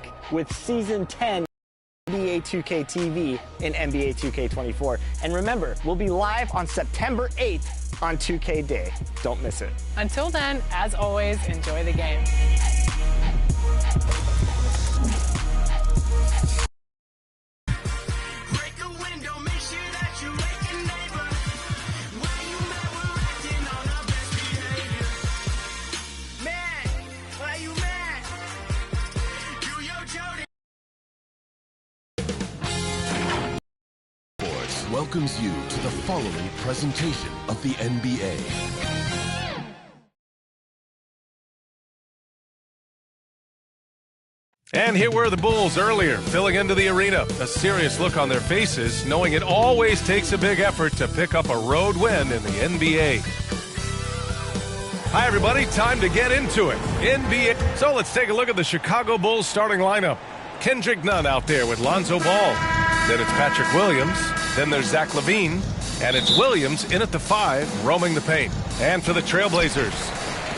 back with Season 10 NBA 2K TV in NBA 2K24. And remember, we'll be live on September 8th on 2K Day. Don't miss it. Until then, as always, enjoy the game. Welcomes you to the following presentation of the NBA. And here were the Bulls earlier, filling into the arena. A serious look on their faces, knowing it always takes a big effort to pick up a road win in the NBA. Hi, everybody. Time to get into it. NBA. So let's take a look at the Chicago Bulls starting lineup. Kendrick Nunn out there with Lonzo Ball. Then it's Patrick Williams. Then there's Zach LaVine. And it's Williams in at the 5, roaming the paint. And for the Trailblazers,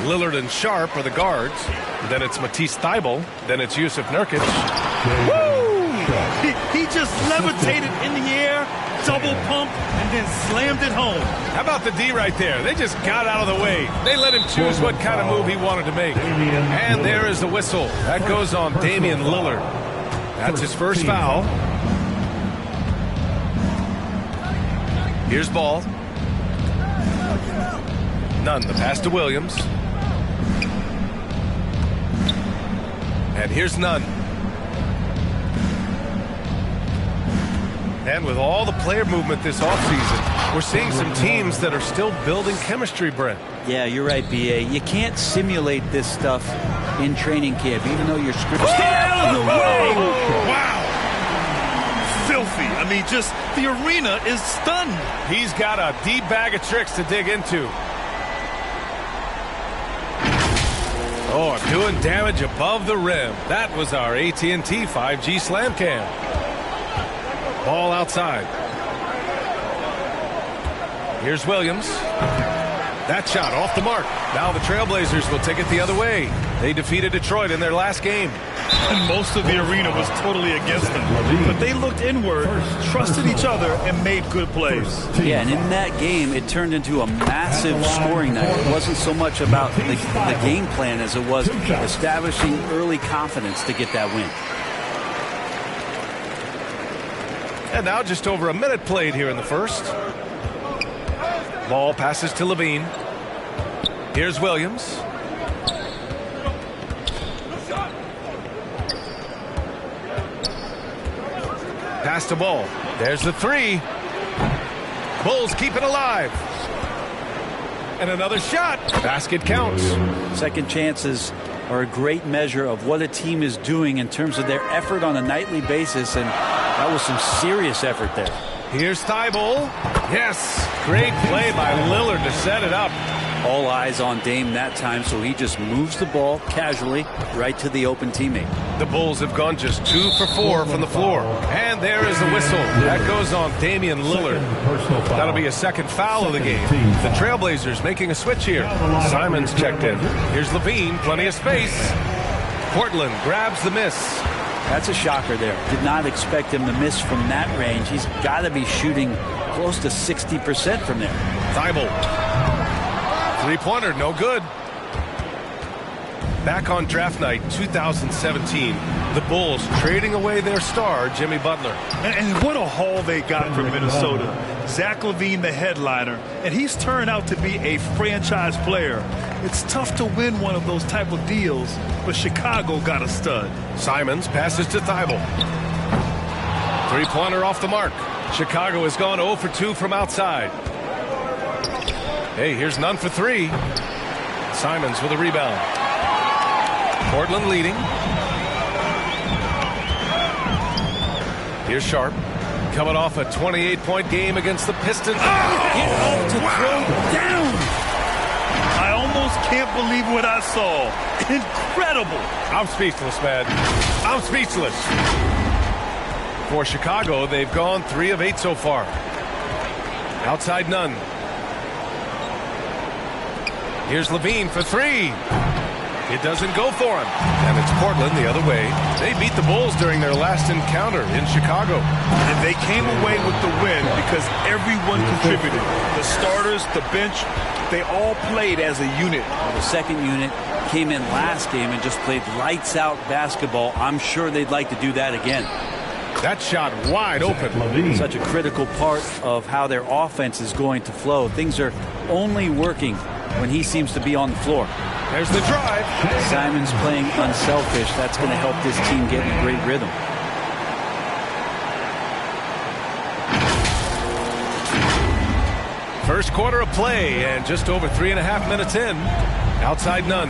Lillard and Sharp are the guards. Then it's Matisse Thybulle. Then it's Yusuf Nurkic. Woo! He just levitated in the air, double pump, and then slammed it home. How about the D right there? They just got out of the way. They let him choose what kind of move he wanted to make. And there is the whistle. That goes on Damian Lillard. That's his first foul. Here's Ball. Nunn, the pass to Williams. And here's Nunn. And with all the player movement this offseason, we're seeing some teams that are still building chemistry, Brent. Yeah, you're right, B.A. You can't simulate this stuff in training camp, even though you're scripted. Stay out of the way! Wow! Filthy. I mean, just the arena is stunned. He's got a deep bag of tricks to dig into. Oh, doing damage above the rim. That was our AT&T 5G Slam Cam. Ball outside. Here's Williams. That shot off the mark. Now the Trailblazers will take it the other way. They defeated Detroit in their last game. And most of the arena was totally against them. But they looked inward, trusted each other, and made good plays. Yeah, and in that game, it turned into a massive scoring night. It wasn't so much about the game plan as it was establishing early confidence to get that win. And now just over a minute played here in the first. Ball passes to LaVine. Here's Williams. Pass to Ball. There's the 3. Bulls keep it alive. And another shot. Basket counts. Second chances are a great measure of what a team is doing in terms of their effort on a nightly basis, and that was some serious effort there. Here's Thybulle. Yes, great play by Lillard to set it up. All eyes on Dame that time, so he just moves the ball casually right to the open teammate. The Bulls have gone just 2 for 4 from the floor. And there is the whistle. That goes on Damian Lillard. That'll be a second foul of the game. The Trailblazers making a switch here. Simons checked in. Here's LaVine, plenty of space. Portland grabs the miss. That's a shocker there. Did not expect him to miss from that range. He's got to be shooting close to 60% from there. Thybulle. Three-pointer, no good. Back on draft night 2017, the Bulls trading away their star, Jimmy Butler. And what a haul they got from Minnesota. Zach LaVine, the headliner, and he's turned out to be a franchise player. It's tough to win one of those type of deals, but Chicago got a stud. Simons passes to Thybulle. Three-pointer off the mark. Chicago has gone 0 for 2 from outside. Hey, here's Nunn for 3. Simons with a rebound. Portland leading. Here's Sharp. Coming off a 28-point game against the Pistons. Get up to throw down. I almost can't believe what I saw. Incredible. I'm speechless, man. I'm speechless. For Chicago, they've gone 3 of 8 so far. Outside Nunn. Here's LaVine for 3. It doesn't go for him. And it's Portland the other way. They beat the Bulls during their last encounter in Chicago. And they came away with the win because everyone contributed. The starters, the bench, they all played as a unit. The second unit came in last game and just played lights out basketball. I'm sure they'd like to do that again. That shot wide open. Such a critical part of how their offense is going to flow. Things are only working when he seems to be on the floor. There's the drive. Simon's playing unselfish. That's going to help this team get in a great rhythm. First quarter of play and just over 3.5 minutes in. Outside Nunn.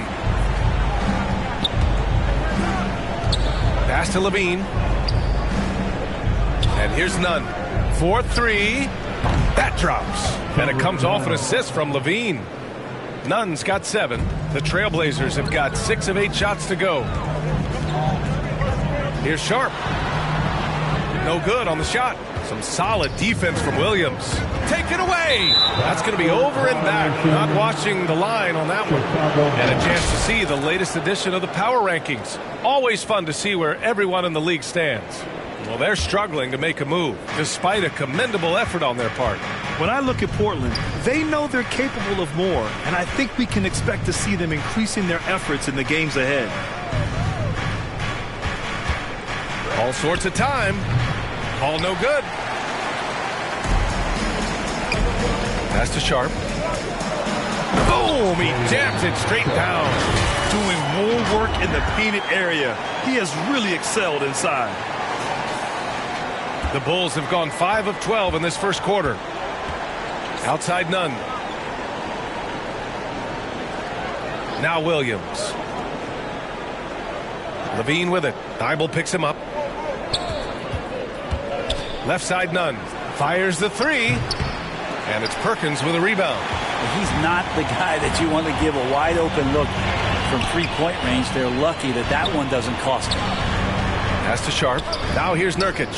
Pass to Levine. And here's Nunn. 4-3. That drops. And it comes off an assist from Levine. Nunn's got 7. The Trailblazers have got 6 of 8 shots to go. Here's Sharp. No good on the shot. Some solid defense from Williams. Take it away. That's going to be over and back. Not watching the line on that one. And a chance to see the latest edition of the power rankings. Always fun to see where everyone in the league stands. Well, they're struggling to make a move, despite a commendable effort on their part. When I look at Portland, they know they're capable of more, and I think we can expect to see them increasing their efforts in the games ahead. All sorts of time. All no good. Pass to Sharp. Boom! He jams it straight down. Doing more work in the painted area. He has really excelled inside. The Bulls have gone 5 of 12 in this first quarter. Outside Nunn. Now Williams. Levine with it. Thibault picks him up. Left side Nunn. Fires the 3. And it's Perkins with a rebound. He's not the guy that you want to give a wide open look from three-point range. They're lucky that that one doesn't cost him. Pass to Sharp. Now here's Nurkic.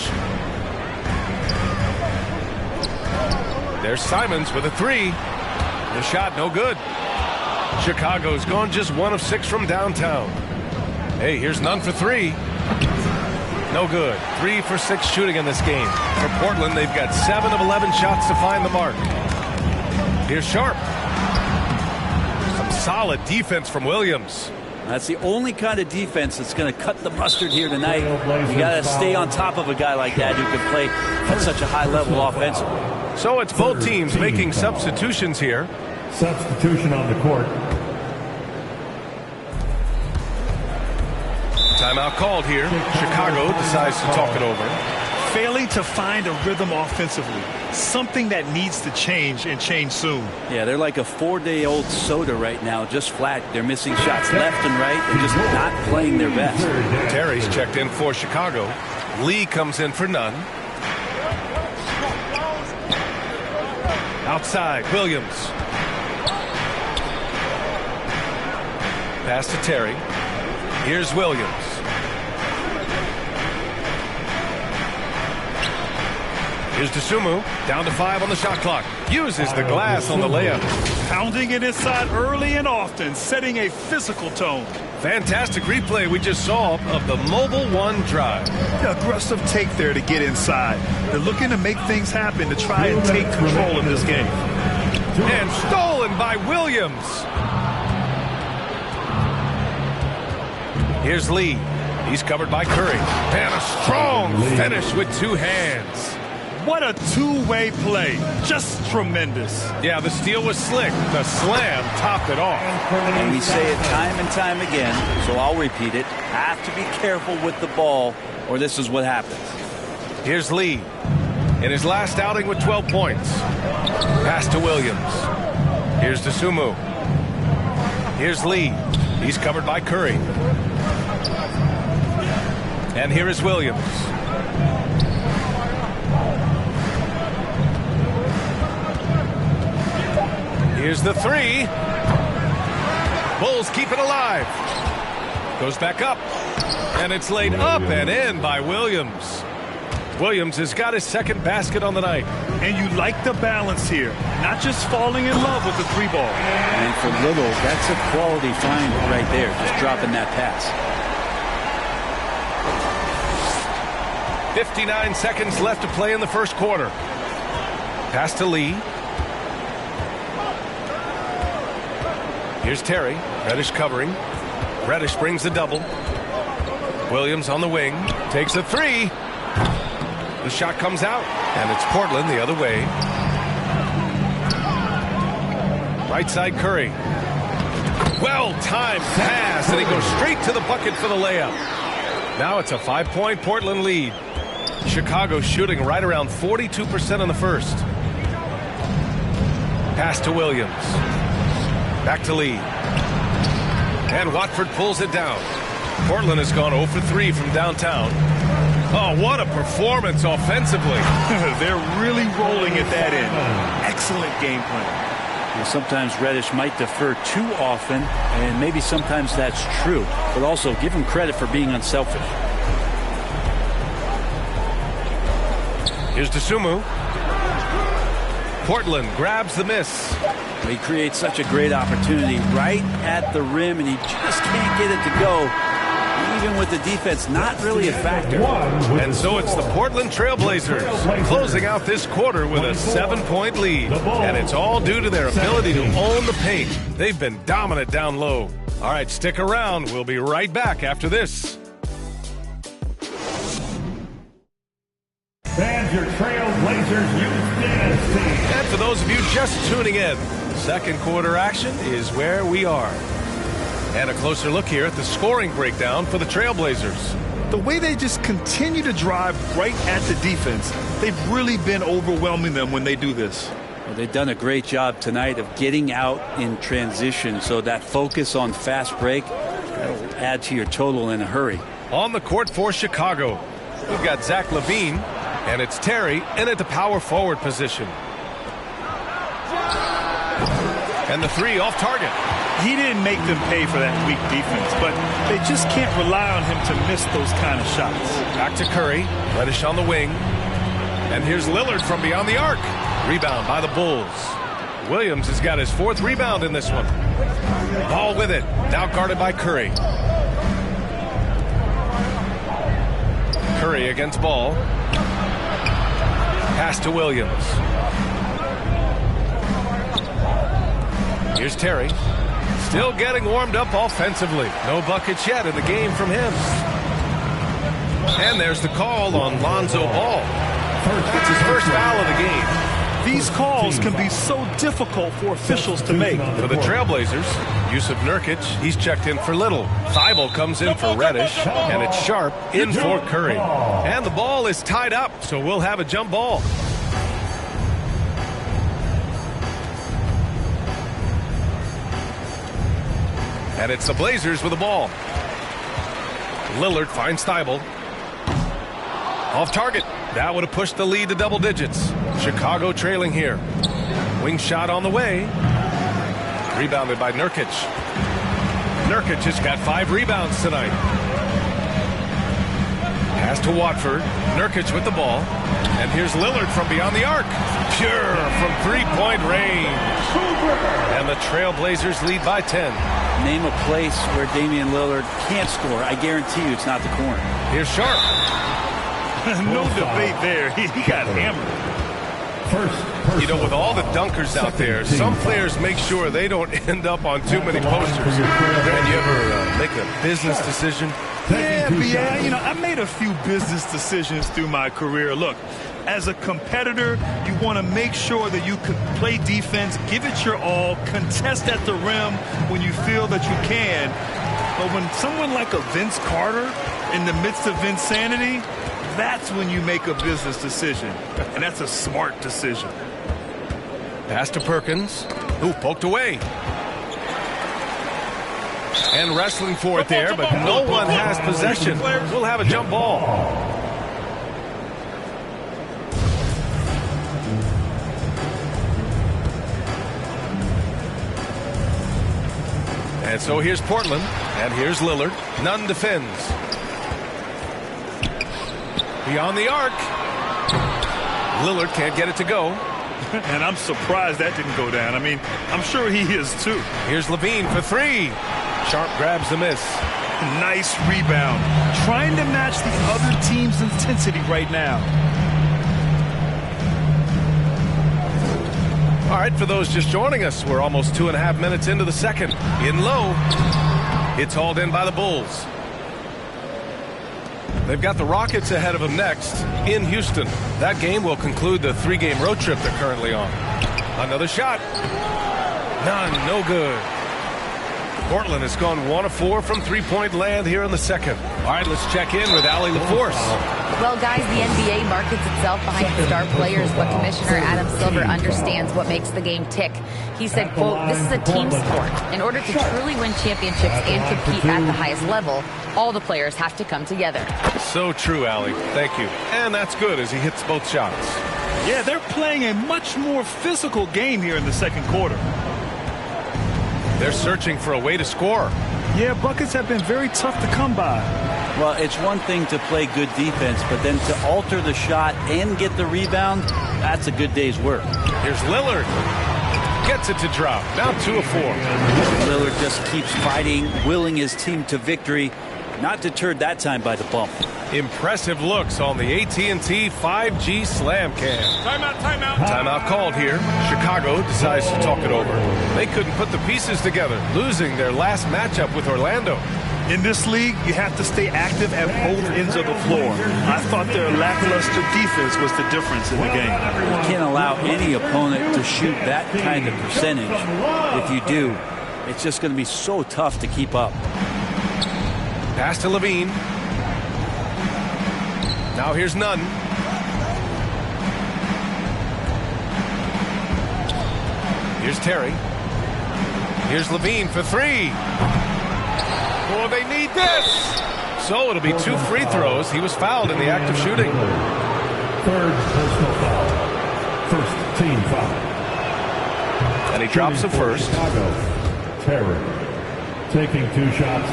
There's Simons with a 3. The shot no good. Chicago's gone just 1 of 6 from downtown. Hey, here's Nunn for 3. No good. 3 for 6 shooting in this game. For Portland, they've got 7 of 11 shots to find the mark. Here's Sharp. Some solid defense from Williams. That's the only kind of defense that's going to cut the mustard here tonight. You got to stay on top of a guy like that who can play at such a high level offensively. So it's both teams making substitutions here. Substitution on the court. Timeout called here. Chicago decides to talk it over. Failing to find a rhythm offensively. Something that needs to change and change soon. Yeah, they're like a 4-day-old soda right now, just flat. They're missing shots left and right and just not playing their best. Terry's checked in for Chicago. Lee comes in for Nunn. Outside, Williams. Pass to Terry. Here's Williams. Here's Dosunmu. Down to 5 on the shot clock. Uses the glass on the layup. Pounding it inside early and often, setting a physical tone. Fantastic replay we just saw of the Mobile One drive. Aggressive take there to get inside. They're looking to make things happen to try and take control of this game. And stolen by Williams. Here's Lee. He's covered by Curry. And a strong finish with 2 hands. What a two-way play. Just tremendous. Yeah, the steal was slick. The slam topped it off. And we say it time and time again, so I'll repeat it. Have to be careful with the ball, or this is what happens. Here's Lee. In his last outing with 12 points. Pass to Williams. Here's Dosunmu. Here's Lee. He's covered by Curry. And here is Williams. Here's the 3. Bulls keep it alive. Goes back up. And it's laid up and in by Williams. Williams has got his second basket on the night. And you like the balance here. not just falling in love with the 3-ball. And for Little, that's a quality find right there, just dropping that pass. 59 seconds left to play in the first quarter. Pass to Lee. Here's Terry. Reddish covering. Reddish brings the double. Williams on the wing. Takes a three. The shot comes out. And it's Portland the other way. Right side Curry. Well-timed pass. And he goes straight to the bucket for the layup. Now it's a 5-point Portland lead. Chicago shooting right around 42% in the first. Pass to Williams. Back to Lee. And Watford pulls it down. Portland has gone 0 for 3 from downtown. Oh, what a performance offensively. They're really rolling at that end. Excellent game plan. Well, sometimes Reddish might defer too often, and maybe sometimes that's true. But also give him credit for being unselfish. Here's Dosunmu. Portland grabs the miss. He creates such a great opportunity right at the rim, and he just can't get it to go. Even with the defense not really a factor. And so it's the Portland Trailblazers closing out this quarter with a 7-point lead. And it's all due to their ability to own the paint. They've been dominant down low. All right, stick around. We'll be right back after this. Fans, your Trailblazers Youth team. And for those of you just tuning in, second quarter action is where we are. And a closer look here at the scoring breakdown for the Trailblazers. The way they just continue to drive right at the defense, they've really been overwhelming them when they do this. Well, they've done a great job tonight of getting out in transition, so that focus on fast break will add to your total in a hurry. On the court for Chicago, we've got Zach LaVine, and it's Terry in at the power forward position. And the three off target. He didn't make them pay for that weak defense, but they just can't rely on him to miss those kind of shots. Back to Curry. Reddish on the wing. And here's Lillard from beyond the arc. Rebound by the Bulls. Williams has got his 4th rebound in this one. Ball with it. Now guarded by Curry. Curry against Ball. Pass to Williams. Here's Terry. Still getting warmed up offensively. No buckets yet in the game from him. And there's the call on Lonzo Ball. That's his first foul of the game. These calls can be so difficult for officials to make. For the Trailblazers, Yusuf Nurkic, he's checked in for Little. Thibault comes in for Reddish, and it's Sharp in for Curry. And the ball is tied up, so we'll have a jump ball. And it's the Blazers with the ball. Lillard finds Thibault. Off target. That would have pushed the lead to double digits. Chicago trailing here. Wing shot on the way. Rebounded by Nurkic. Nurkic has got 5 rebounds tonight. Pass to Watford. Nurkic with the ball. And here's Lillard from beyond the arc. Pure from 3-point range. And the Trailblazers lead by 10. Name a place where Damian Lillard can't score. I guarantee you it's not the corner. Here's Sharp. No debate there. He got hammered. You know, with all the dunkers out there, some players make sure they don't end up on too many posters. And you ever make a business decision? Yeah, you know, I made a few business decisions through my career. Look, as a competitor, you want to make sure that you can play defense, give it your all, contest at the rim when you feel that you can. But when someone like a Vince Carter in the midst of insanity, that's when you make a business decision. And that's a smart decision. Pass to Perkins. Ooh, poked away. And wrestling for it there, but no one has possession. We'll have a jump ball. And so here's Portland, and here's Lillard. None defends. Beyond the arc. Lillard can't get it to go. And I'm surprised that didn't go down. I mean, I'm sure he is too. Here's Levine for three. Sharp grabs the miss. Nice rebound. Trying to match the other team's intensity right now. All right, for those just joining us, we're almost 2.5 minutes into the second. In low. It's hauled in by the Bulls. They've got the Rockets ahead of them next in Houston. That game will conclude the 3-game road trip they're currently on. Another shot. None, no good. Portland has gone 1 of 4 from three-point land here in the second. All right, let's check in with Allie LaForce. Well, guys, the NBA markets itself behind its star players, but Commissioner Adam Silver understands what makes the game tick. He said, quote, "This is a team sport. In order to truly win championships and compete at the highest level, all the players have to come together." So true, Allie. Thank you. And that's good as he hits both shots. Yeah, they're playing a much more physical game here in the second quarter. They're searching for a way to score. Yeah, buckets have been very tough to come by. Well, it's one thing to play good defense, but then to alter the shot and get the rebound, that's a good day's work. Here's Lillard. Gets it to drop. Now 2 of 4. Lillard just keeps fighting, willing his team to victory. Not deterred that time by the bump. Impressive looks on the AT&T 5G Slam Cam. Timeout, timeout. Timeout called here. Chicago decides to talk it over. They couldn't put the pieces together, losing their last matchup with Orlando. In this league, you have to stay active at both ends of the floor. I thought their lackluster defense was the difference in the game. You can't allow any opponent to shoot that kind of percentage. If you do, it's just going to be so tough to keep up. Pass to Levine. Now here's Nunn. Here's Terry. Here's Levine for 3. Oh, they need this. So it'll be 2 free throws. He was fouled in the act of shooting. Third personal foul. First team foul. And he drops the first. Chicago. Terry taking 2 shots.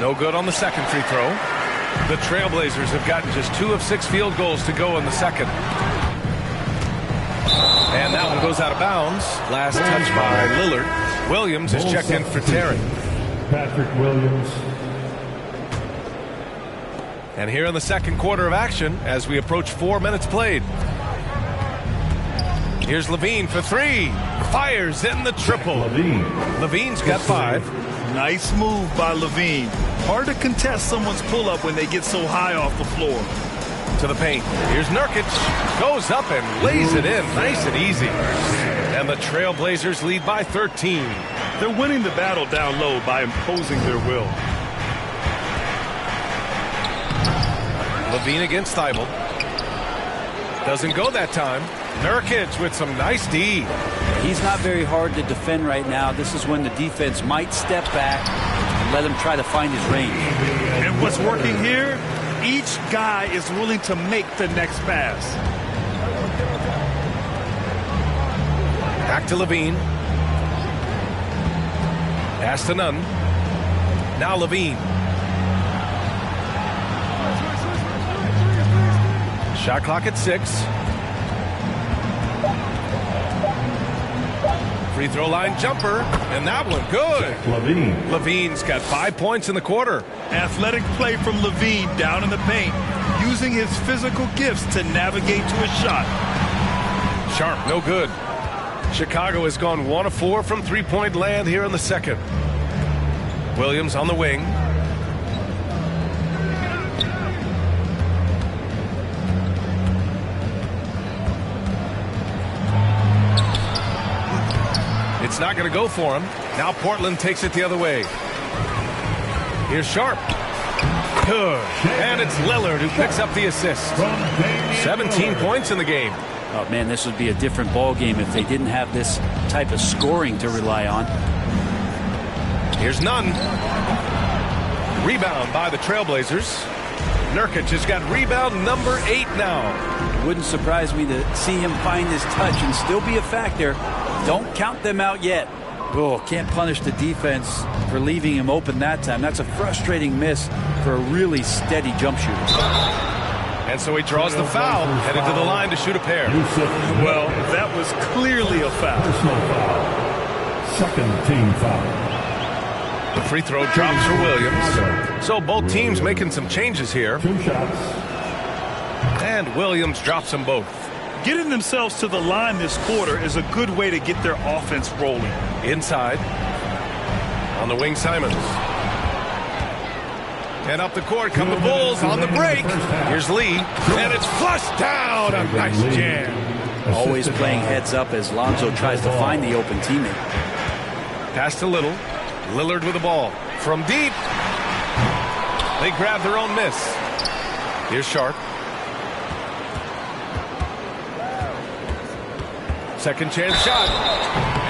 No good on the second free throw. The Trailblazers have gotten just 2 of 6 field goals to go in the second. And that one goes out of bounds. Last touch by Lillard. Williams is checked in for Terry. Patrick Williams. And here in the second quarter of action as we approach 4 minutes played. Here's Levine for 3. Fires in the triple. Levine's got 5. Nice move by Levine. Hard to contest someone's pull-up when they get so high off the floor. To the paint. Here's Nurkic. Goes up and lays it in. Nice and easy. And the Trailblazers lead by 13. They're winning the battle down low by imposing their will. Levine against Thibault. Doesn't go that time. Nurkic with some nice D. He's not very hard to defend right now. This is when the defense might step back and let him try to find his range. And what's working here? Each guy is willing to make the next pass. Back to Levine. Pass to Nunn. Now Levine. Shot clock at 6. Free throw line jumper, and that one good. Levine's got 5 points in the quarter. Athletic play from Levine down in the paint, using his physical gifts to navigate to a shot. Sharp, no good. Chicago has gone 1 of 4 from three-point land here in the second. Williams on the wing. It's not going to go for him. Now Portland takes it the other way. Here's Sharp. Good. And it's Lillard who picks up the assist. 17 points in the game. Oh, man, this would be a different ball game if they didn't have this type of scoring to rely on. Here's Nunn. Rebound by the Trailblazers. Nurkic has got rebound number 8 now. Wouldn't surprise me to see him find his touch and still be a factor. Don't count them out yet. Oh, can't punish the defense for leaving him open that time. That's a frustrating miss for a really steady jump shooter. And so he draws the foul, headed to the line to shoot a pair. Well, that was clearly a foul. Personal foul. Second team foul. The free throw drops for Williams. So both teams making some changes here. 2 shots. And Williams drops them both. Getting themselves to the line this quarter is a good way to get their offense rolling. Inside. On the wing, Simons. And up the court come the Bulls on the break. Here's Lee. And it's flushed down. A nice jam. Always playing heads up as Lonzo tries to find the open teammate. Pass to Little. Lillard with the ball. From deep. They grab their own miss. Here's Sharp. Second chance shot.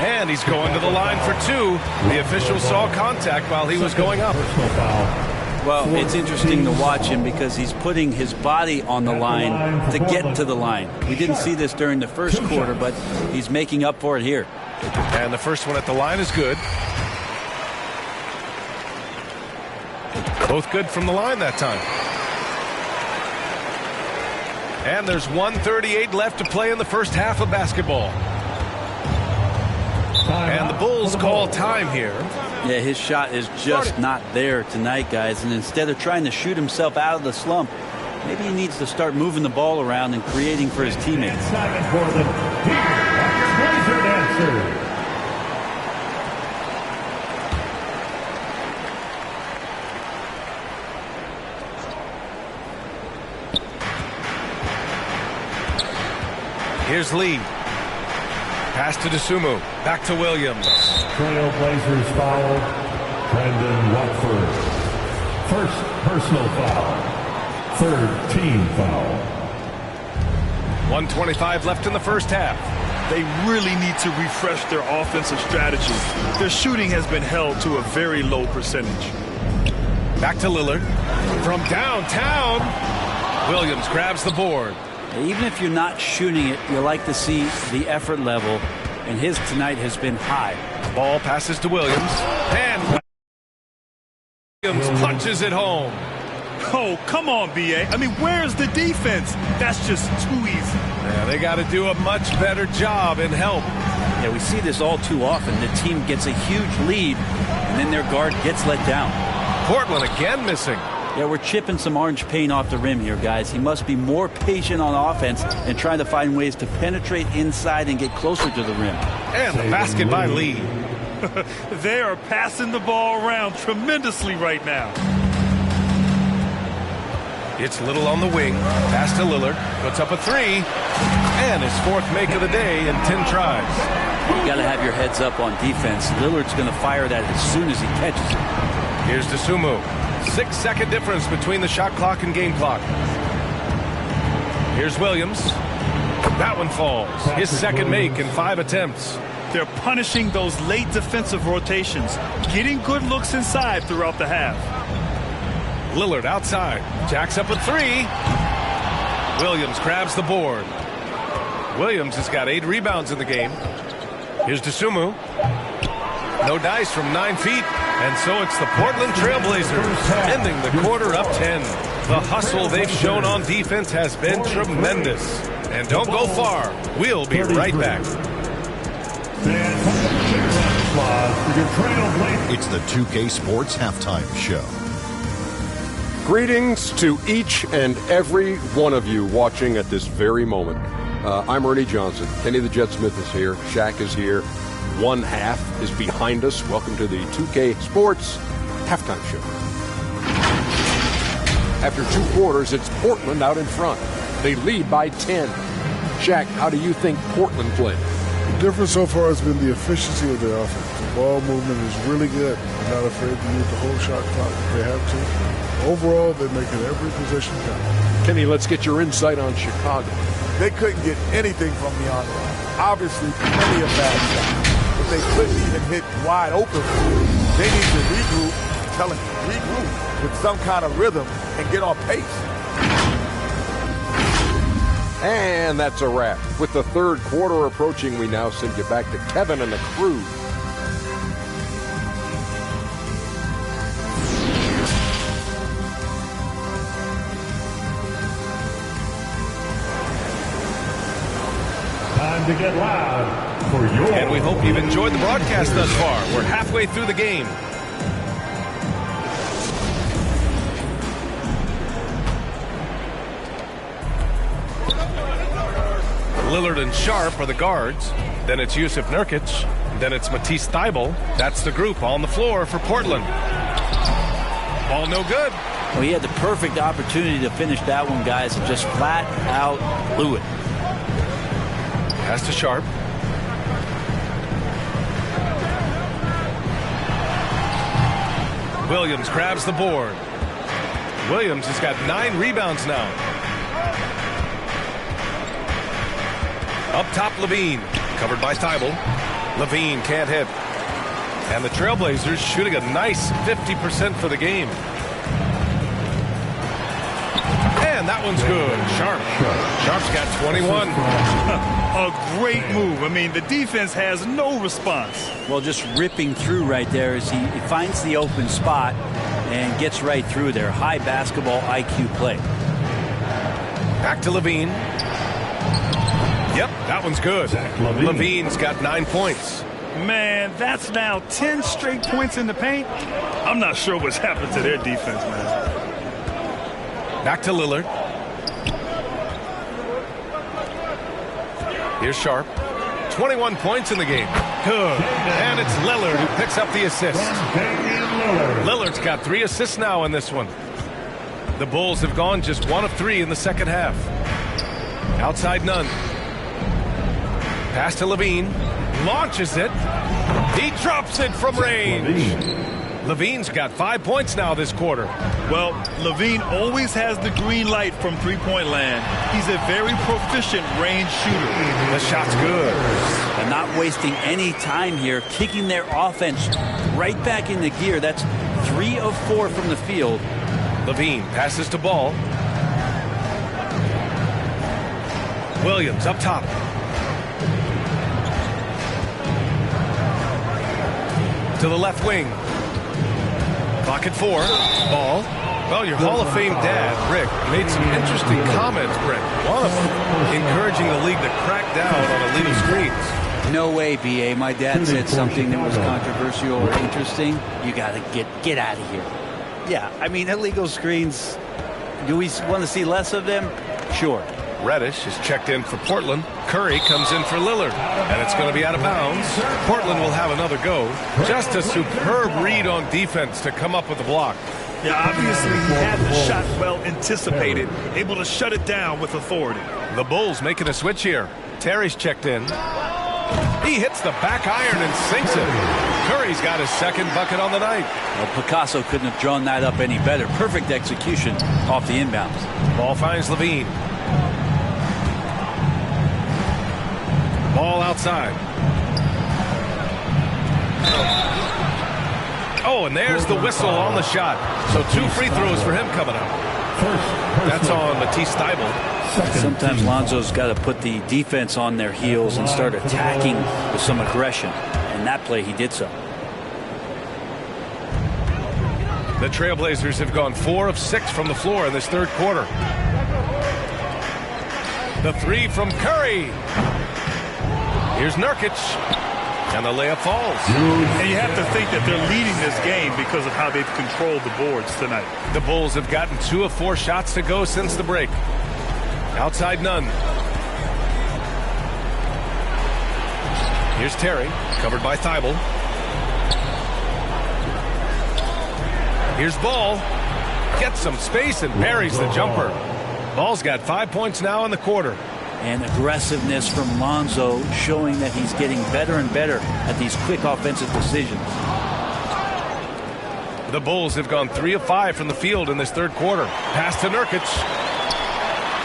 And he's going to the line for 2. The official saw contact while he was going up. Personal foul. Well, it's interesting to watch him because he's putting his body on the line to get to the line. We didn't see this during the first quarter, but he's making up for it here. And the first one at the line is good. Both good from the line that time. And there's 1:38 left to play in the first half of basketball. And the Bulls call time here. Yeah, his shot is just not there tonight, guys. And instead of trying to shoot himself out of the slump, maybe he needs to start moving the ball around and creating for his teammates. Second for the Blazer Dancer. Here's Lee. Pass to Dosunmu. Back to Williams. Trail Blazers foul. Brandon Watford. First personal foul. Third team foul. 1:25 left in the first half. They really need to refresh their offensive strategy. Their shooting has been held to a very low percentage. Back to Lillard. From downtown. Williams grabs the board. Even if you're not shooting it, you like to see the effort level, and his tonight has been high. Ball passes to Williams. And Williams punches it home. Oh, come on, B.A. I mean, where's the defense? That's just too easy. Yeah, they got to do a much better job in help. Yeah, we see this all too often. The team gets a huge lead, and then their guard gets let down. Portland again missing. Yeah, we're chipping some orange paint off the rim here, guys. He must be more patient on offense and trying to find ways to penetrate inside and get closer to the rim. And the basket by Lee. They are passing the ball around tremendously right now. It's Little on the wing. Pass to Lillard. Puts up a 3. And his 4th make of the day in 10 tries. You got to have your heads up on defense. Lillard's going to fire that as soon as he catches it. Here's Dosunmu. 6-second difference between the shot clock and game clock. Here's Williams. That one falls. His second make in 5 attempts. They're punishing those late defensive rotations, getting good looks inside throughout the half. Lillard outside. Jacks up a 3. Williams grabs the board. Williams has got 8 rebounds in the game. Here's Dosunmu. No dice from 9 feet. And so it's the Portland Trailblazers ending the quarter up 10. The hustle they've shown on defense has been tremendous. And don't go far. We'll be right back. It's the 2K Sports Halftime Show. Greetings to each and every one of you watching at this very moment. I'm Ernie Johnson. Kenny the Jet Smith is here. Shaq is here. One half is behind us. Welcome to the 2K Sports Halftime Show. After 2 quarters, it's Portland out in front. They lead by 10. Shaq, how do you think Portland played? The difference so far has been the efficiency of their offense. The ball movement is really good. They're not afraid to use the whole shot clock if they have to. Overall, they're making every possession count. Kenny, let's get your insight on Chicago. They couldn't get anything from beyond the line. Obviously, plenty of bad shots. But they couldn't even hit wide open. They need to regroup, regroup with some kind of rhythm and get on pace. And that's a wrap. With the third quarter approaching, we now send you back to Kevin and the crew. to get loud for your... And we hope you've enjoyed the broadcast thus far. We're halfway through the game. Lillard and Sharp are the guards. Then it's Jusuf Nurkic. Then it's Matisse Thybulle. That's the group on the floor for Portland. Ball no good. Well, he had the perfect opportunity to finish that one, guys, and just flat out blew it. Pass to Sharp. Williams grabs the board. Williams has got 9 rebounds now. Up top, Levine. Covered by Thybulle. Levine can't hit. And the Trailblazers shooting a nice 50% for the game. And that one's good. Sharp. Sharp's got 21. A great move. I mean, the defense has no response. Well, just ripping through right there as he finds the open spot and gets right through there. High basketball IQ play. Back to Levine. Yep, that one's good. Levine's got 9 points. Man, that's now 10 straight points in the paint. I'm not sure what's happened to their defense, man. Back to Lillard. Here's Sharp. 21 points in the game. Good. And it's Lillard who picks up the assist. Lillard's got 3 assists now in this one. The Bulls have gone just 1 of 3 in the second half. Outside none. Pass to Levine. Launches it. He drops it from range. Levine's got 5 points now this quarter. Well, Levine always has the green light from three-point land. He's a very proficient range shooter. The shot's good. And not wasting any time here, kicking their offense right back into gear. That's 3 of 4 from the field. Levine passes to Ball. Williams up top. To the left wing. Clock at 4. Ball. Well, your Hall of Fame dad, Rick, made some interesting comments, Brent. One of them encouraging the league to crack down on illegal screens. No way, B.A. My dad said something that was controversial or interesting. You got to get out of here. Yeah, I mean, illegal screens, do we want to see less of them? Sure. Reddish is checked in for Portland. Curry comes in for Lillard, and it's going to be out of bounds. Portland will have another go. Just a superb read on defense to come up with the block. Yeah, obviously he had the shot well anticipated, able to shut it down with authority. The Bulls making a switch here. Terry's checked in. He hits the back iron and sinks it. Curry's got his second bucket on the night. Well, Picasso couldn't have drawn that up any better. Perfect execution off the inbounds. Ball finds Levine. Ball outside. Oh, and there's the whistle on the shot. So 2 free throws for him coming up. That's on Matisse Thybulle. Sometimes Lonzo's got to put the defense on their heels and start attacking with some aggression. In that play, he did so. The Trailblazers have gone 4 of 6 from the floor in this third quarter. The 3 from Curry. Here's Nurkic. And the layup falls. And you have to think that they're leading this game because of how they've controlled the boards tonight. The Bulls have gotten 2 of 4 shots to go since the break. Outside none. Here's Terry, covered by Thybulle. Here's Ball. Gets some space and buries the jumper. Ball's got 5 points now in the quarter. And aggressiveness from Lonzo showing that he's getting better and better at these quick offensive decisions. The Bulls have gone 3 of 5 from the field in this third quarter. Pass to Nurkic.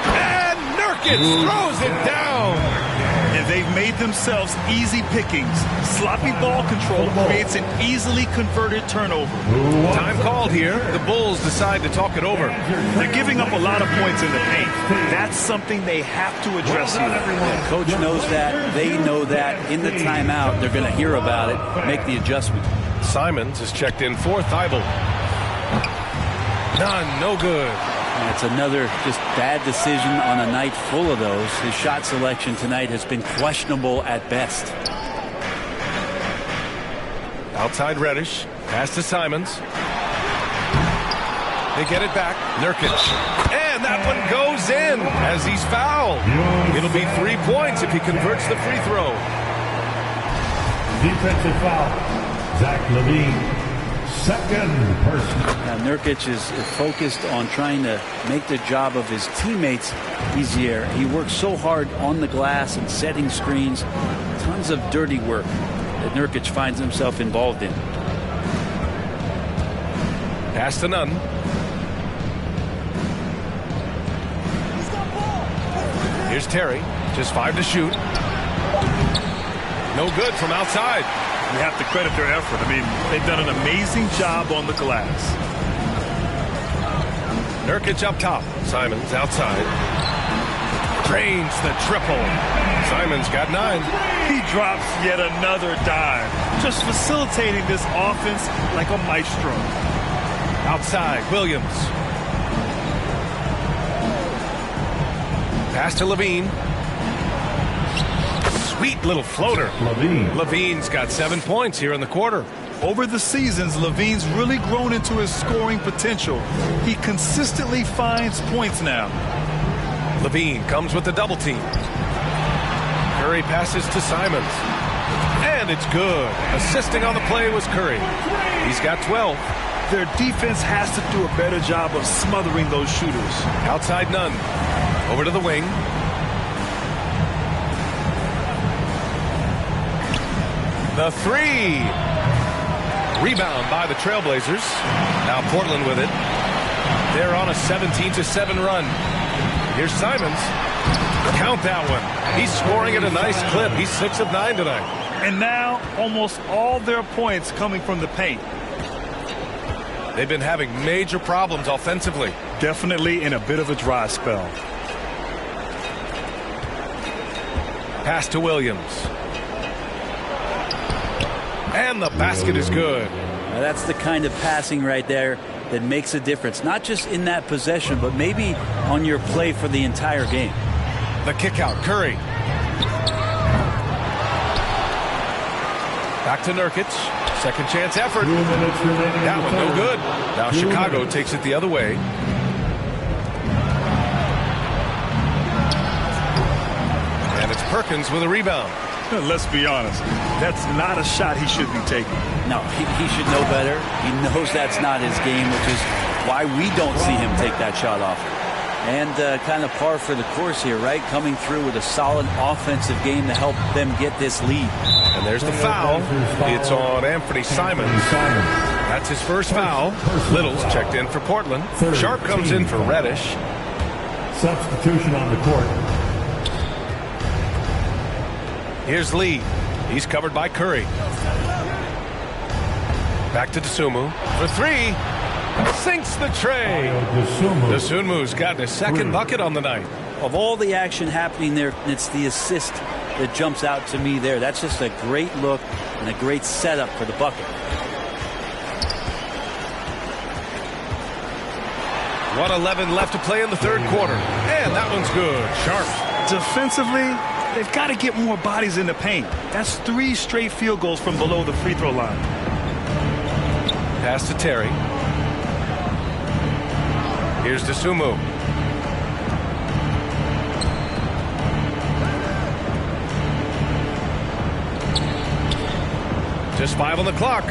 And Nurkic throws it down. And they've made themselves easy pickings. Sloppy ball control creates an easily converted turnover. Time called here. The Bulls decide to talk it over. They're giving up a lot of points in the paint. That's something they have to address here. Yeah, coach knows that. They know that. In the timeout, they're going to hear about it, make the adjustment. Simons is checked in for Thybulle. None, no good. That's another just bad decision on a night full of those. His shot selection tonight has been questionable at best. Outside Reddish. Pass to Simons. They get it back. Nurkic. And that one goes in as he's fouled. It'll be 3 points if he converts the free throw. Defensive foul. Zach LaVine. Second person. Now Nurkic is focused on trying to make the job of his teammates easier. He works so hard on the glass and setting screens. Tons of dirty work that Nurkic finds himself involved in. Pass to Nunn. Here's Terry. Just 5 to shoot. No good from outside. You have to credit their effort. I mean, they've done an amazing job on the glass. Nurkic up top. Simons outside. Drains the triple. Simons got 9. He drops yet another dime. Just facilitating this offense like a maestro. Outside, Williams. Pass to Levine. Sweet little floater. Levine's got 7 points here in the quarter. Over the seasons, Levine's really grown into his scoring potential. He consistently finds points now. Levine comes with the double team. Curry passes to Simons. And it's good. Assisting on the play was Curry. He's got 12. Their defense has to do a better job of smothering those shooters. Outside Nunn. Over to the wing. The 3. Rebound by the Trailblazers. Now Portland with it. They're on a 17-7 run. Here's Simons. Count that one. He's scoring at a nice clip. He's 6 of 9 tonight. And now almost all their points coming from the paint. They've been having major problems offensively. Definitely in a bit of a dry spell. Pass to Williams. And the basket is good. Now that's the kind of passing right there that makes a difference. Not just in that possession, but maybe on your play for the entire game. The kick out, Curry. Back to Nurkic. Second chance effort. That one no good. Now Chicago takes it the other way. And it's Perkins with a rebound. Let's be honest. That's not a shot he should be taking. No, he should know better. He knows that's not his game, which is why we don't see him take that shot off. And kind of par for the course here, right? Coming through with a solid offensive game to help them get this lead. And there's the foul. It's on Anthony Simons. That's his first foul. Little's checked in for Portland. Sharp comes in for Reddish. Substitution on the court. Here's Lee. He's covered by Curry. Back to Dosunmu for 3. Sinks the tray. Dosunmu's got his second bucket on the night. Of all the action happening there, it's the assist that jumps out to me there. That's just a great look and a great setup for the bucket. 1:11 left to play in the third quarter. And that one's good. Sharp. Defensively, they've got to get more bodies in the paint. That's 3 straight field goals from below the free throw line. Pass to Terry. Here's Dosunmu. Just 5 on the clock.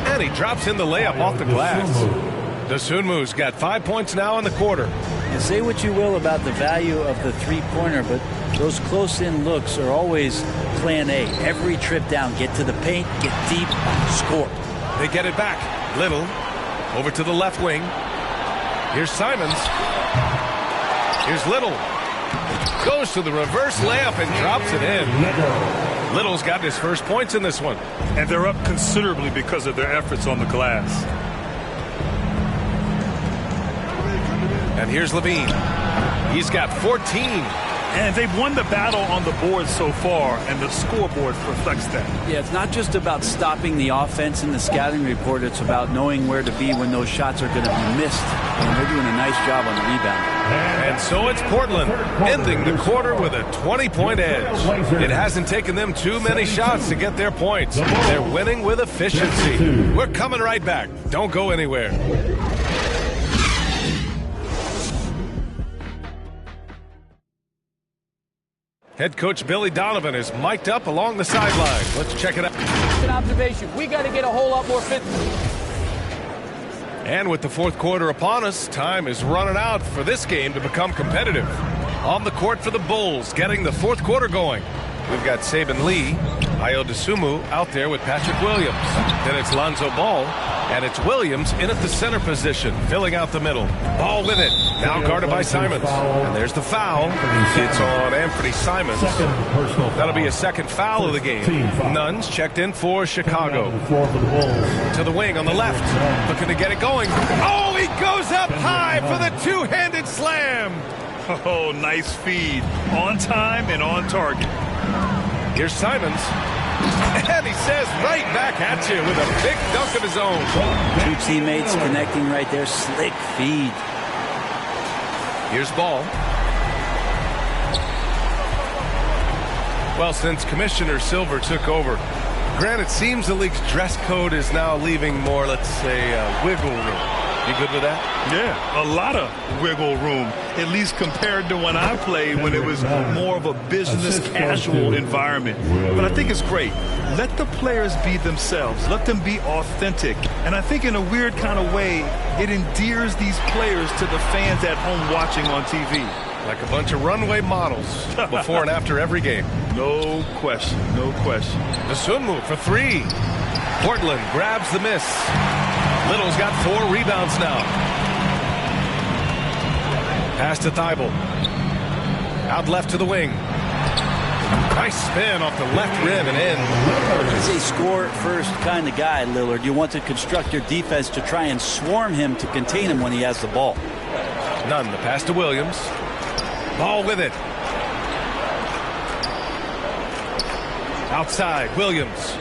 And he drops in the layup off the glass. Dosunmu's got 5 points now in the quarter. You say what you will about the value of the three-pointer, but those close-in looks are always plan A. Every trip down, get to the paint, get deep, score. They get it back. Little over to the left wing. Here's Simons. Here's Little. Goes to the reverse layup and drops it in. Little's got his first points in this one. And they're up considerably because of their efforts on the glass. And here's Levine. He's got 14. And they've won the battle on the board so far, and the scoreboard reflects that. Yeah, it's not just about stopping the offense in the scouting report. It's about knowing where to be when those shots are going to be missed. And they're doing a nice job on the rebound. And so it's Portland ending the quarter with a 20-point edge. It hasn't taken them too many shots to get their points. They're winning with efficiency. We're coming right back. Don't go anywhere. Head coach Billy Donovan is mic'd up along the sideline. Let's check it out. An observation. We got to get a whole lot more fit. And with the fourth quarter upon us, time is running out for this game to become competitive. On the court for the Bulls, getting the fourth quarter going. We've got Saban Lee, Ayo Dosunmu out there with Patrick Williams. Then it's Lonzo Ball, and it's Williams in at the center position, filling out the middle. Ball with it, now guarded by Simons. And there's the foul. It's on Anthony Simons. That'll be a second foul of the game. Nuns checked in for Chicago. To the wing on the left, looking to get it going. Oh, he goes up high for the two-handed slam. Oh, nice feed. On time and on target. Here's Simons. And he says right back at you with a big dunk of his own. Two teammates connecting right there. Slick feed. Here's Ball. Well, since Commissioner Silver took over, Grant, it seems the league's dress code is now leaving more, let's say, wiggle room. You good with that? Yeah, a lot of wiggle room, at least compared to when I played, when it was more of a business casual environment. But I think it's great. Let the players be themselves. Let them be authentic. And I think in a weird kind of way, it endears these players to the fans at home watching on TV. Like a bunch of runway models before and after every game. No question, no question. Dosunmu for three. Portland grabs the miss. Little's got 4 rebounds now. Pass to Thibault. Out left to the wing. Nice spin off the left rim and in. He's a score-first kind of guy, Lillard. You want to construct your defense to try and swarm him to contain him when he has the ball. Nunn, the pass to Williams. Ball with it. Outside, Williams.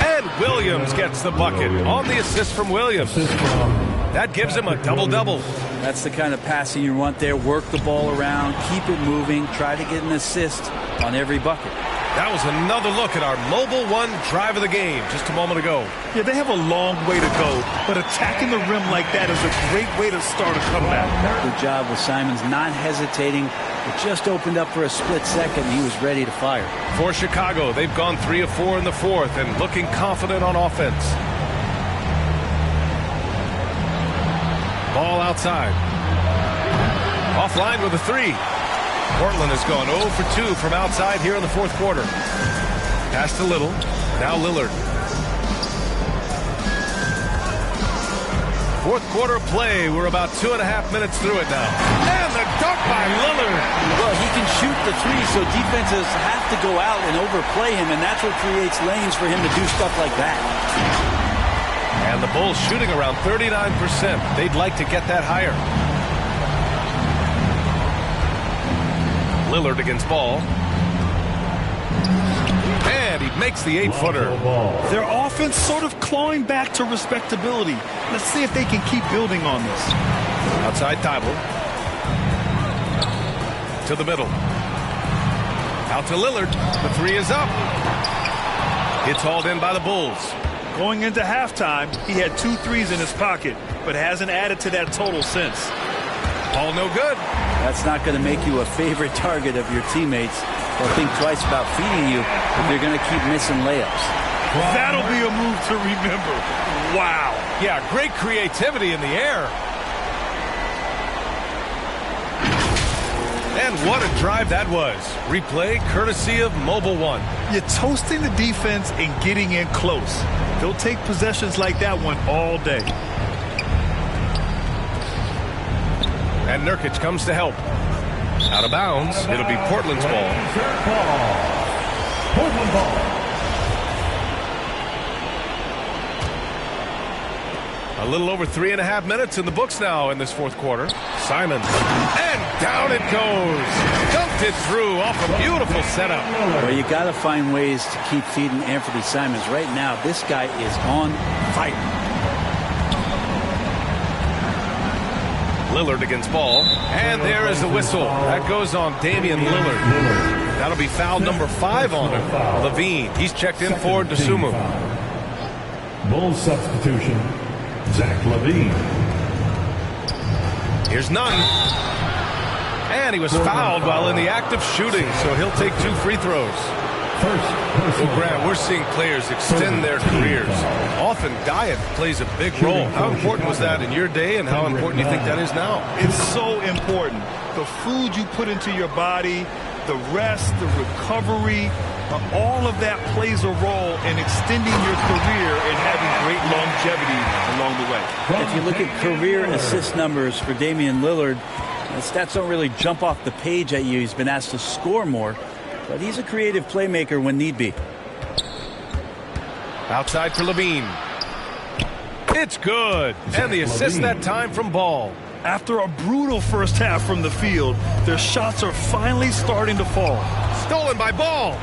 And Williams gets the bucket on the assist from Williams. That gives him a double-double. That's the kind of passing you want there. Work the ball around, keep it moving, try to get an assist on every bucket. That was another look at our Mobile One drive of the game just a moment ago. Yeah, they have a long way to go, but attacking the rim like that is a great way to start a comeback. Good job with Simons not hesitating. It just opened up for a split second. He was ready to fire. For Chicago, they've gone 3 of 4 in the fourth and looking confident on offense. Ball outside. Offline with a 3. Portland has gone 0 for 2 from outside here in the fourth quarter. Pass to Little. Now Lillard. Fourth quarter play. We're about 2.5 minutes through it now. And the dunk by Lillard. Well, he can shoot the 3, so defenses have to go out and overplay him, and that's what creates lanes for him to do stuff like that. And the Bulls shooting around 39%. They'd like to get that higher. Lillard against Ball. And he makes the 8-footer. Their offense sort of clawing back to respectability. Let's see if they can keep building on this. Outside Thibault. To the middle. Out to Lillard. The 3 is up. It's hauled in by the Bulls. Going into halftime, he had 2 threes in his pocket, but hasn't added to that total since. Ball no good. That's not going to make you a favorite target of your teammates. They'll think twice about feeding you if you're going to keep missing layups. That'll be a move to remember. Wow. Yeah, great creativity in the air. And what a drive that was. Replay courtesy of Mobile One. You're toasting the defense and getting in close. They'll take possessions like that one all day. And Nurkic comes to help. Out of bounds. It'll be Portland's ball. Portland ball. A little over 3.5 minutes in the books now in this fourth quarter. Simons. And down it goes. Dunked it through off a beautiful setup. Well, you got to find ways to keep feeding Anthony Simons. Right now, this guy is on fire. Lillard against Ball. And there is the whistle. That goes on Damian Lillard. That'll be foul number 5 on him. LaVine. He's checked in for Dosunmu. Bulls substitution, Zach LaVine. Here's Nunn. And he was fouled while in the act of shooting, so he'll take 2 free throws. Well, Grant, we're seeing players extend their careers. Often diet plays a big role. How important was that in your day, and how important do you think that is now? It's so important. The food you put into your body, the rest, the recovery, all of that plays a role in extending your career and having great longevity along the way. If you look at career assist numbers for Damian Lillard, the stats don't really jump off the page at you. He's been asked to score more, but he's a creative playmaker when need be. Outside for LaVine. It's good. And the assist that time from Ball. After a brutal first half from the field, their shots are finally starting to fall. Stolen by Ball.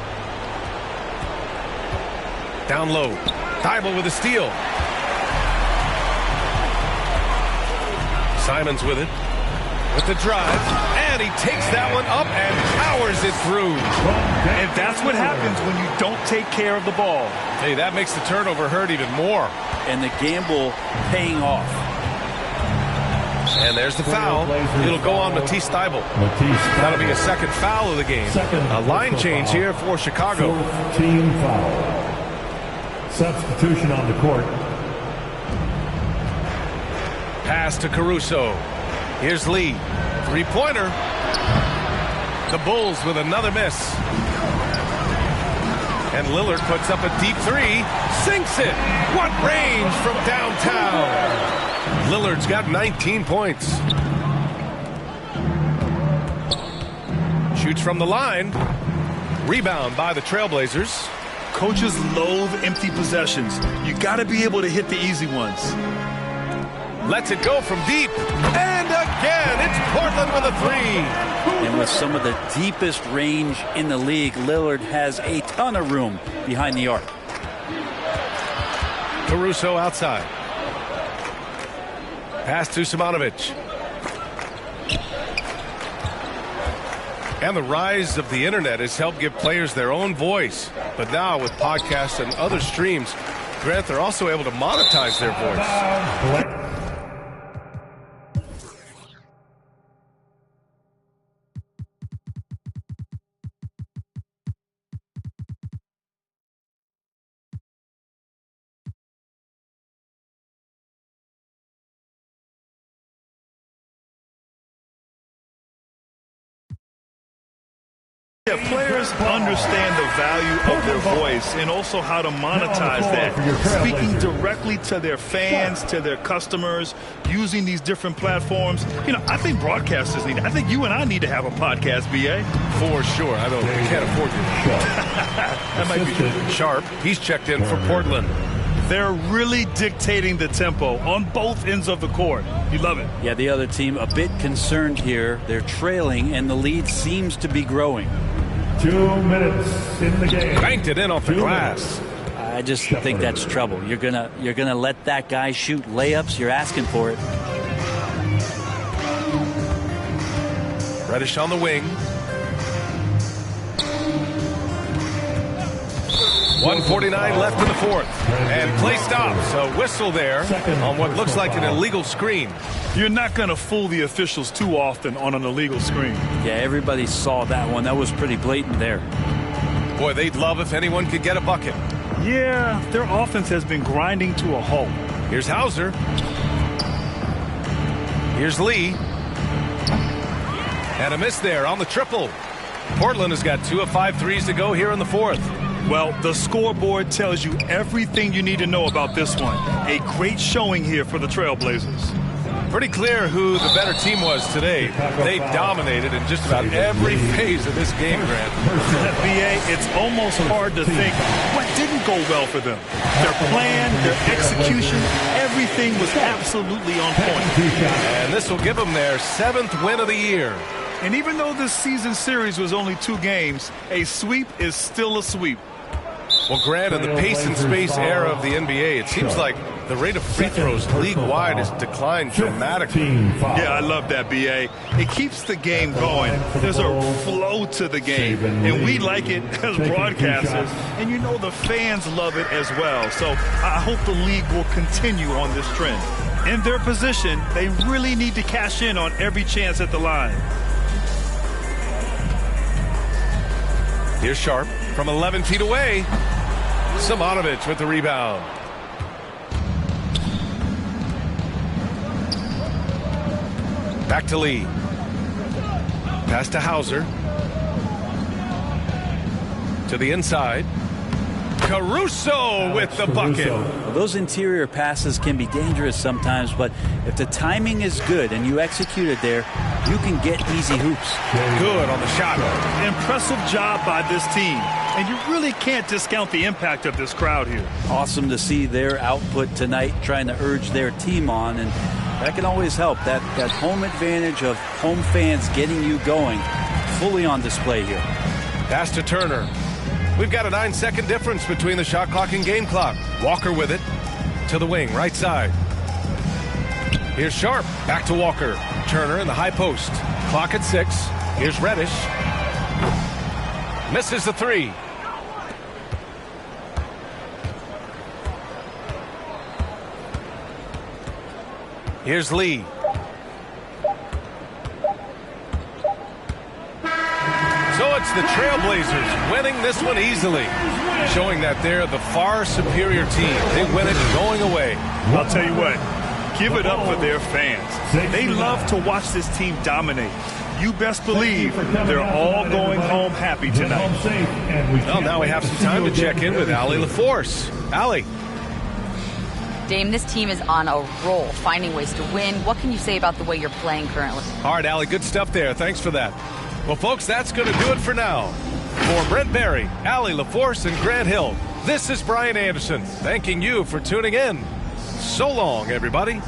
Down low. Thibault with a steal. Simons with it. With the drive. And he takes that one up and powers it through. And that's what happens when you don't take care of the ball. Hey, that makes the turnover hurt even more. And the gamble paying off. And there's the foul. It'll go on Matisse Thybulle. That'll be a second foul of the game. A line change here for Chicago. Team foul. Substitution on the court. Pass to Caruso. Here's Lee. Three-pointer. The Bulls with another miss. And Lillard puts up a deep 3. Sinks it. What range from downtown. Lillard's got 19 points. Shoots from the line. Rebound by the Trailblazers. Coaches loathe empty possessions. You got to be able to hit the easy ones. Lets it go from deep. And again, it's Portland with a 3. And with some of the deepest range in the league, Lillard has a ton of room behind the arc. Caruso outside. Pass to Simonovic. And the rise of the internet has helped give players their own voice. But now with podcasts and other streams, Grant, they're also able to monetize their voice. Yeah, players understand the value of their voice and also how to monetize that. Speaking directly to their fans, to their customers, using these different platforms. You know, I think broadcasters need it. I think you and I need to have a podcast, B.A. For sure. I can't afford it. That might be Sharp. He's checked in for Portland. They're really dictating the tempo on both ends of the court. You love it. Yeah, the other team a bit concerned here. They're trailing, and the lead seems to be growing. 2 minutes in the game. Banked it in off the glass. I just think that's trouble. You're gonna let that guy shoot layups. You're asking for it. Reddish on the wing. 1:49 left in the fourth. And play stops. A whistle there on what looks like an illegal screen. You're not going to fool the officials too often on an illegal screen. Yeah, everybody saw that one. That was pretty blatant there. Boy, they'd love if anyone could get a bucket. Yeah, their offense has been grinding to a halt. Here's Hauser. Here's Lee. And a miss there on the triple. Portland has got 2 of 5 threes to go here in the fourth. Well, the scoreboard tells you everything you need to know about this one. A great showing here for the Trailblazers. Pretty clear who the better team was today. They dominated in just about every phase of this game, Grant. BA, it's almost hard to think what didn't go well for them. Their plan, their execution, everything was absolutely on point. And this will give them their 7th win of the year. And even though this season series was only 2 games, a sweep is still a sweep. Well, Grant, in the pace and space era of the NBA, it seems like the rate of free throws league-wide has declined dramatically. Yeah, I love that, B.A. It keeps the game going. There's a flow to the game, and we like it as broadcasters, and you know the fans love it as well. So I hope the league will continue on this trend. In their position, they really need to cash in on every chance at the line. Here's Sharp from 11 feet away. Simonovic with the rebound. Back to Lee. Pass to Hauser. To the inside. Caruso with the bucket. Well, those interior passes can be dangerous sometimes, but if the timing is good and you execute it there, you can get easy hoops. Good on the shot. Impressive job by this team. And you really can't discount the impact of this crowd here. Awesome to see their output tonight, trying to urge their team on, and that can always help. That home advantage of home fans getting you going, fully on display here. Pass to Turner. We've got a 9-second difference between the shot clock and game clock. Walker with it. To the wing, right side. Here's Sharp. Back to Walker. Turner in the high post. Clock at 6. Here's Reddish. Misses the 3. Here's Lee. So it's the Trailblazers winning this one easily, showing that they're the far superior team. They win it going away. I'll tell you what, give it up for their fans. They love to watch this team dominate. You best believe they're all going home happy tonight. Well, now we have some time to check in with Allie LaForce. Allie. Dame, this team is on a roll, finding ways to win. What can you say about the way you're playing currently? All right, Allie, good stuff there. Thanks for that. Well, folks, that's going to do it for now. For Brent Barry, Allie LaForce, and Grant Hill, this is Brian Anderson, thanking you for tuning in. So long, everybody.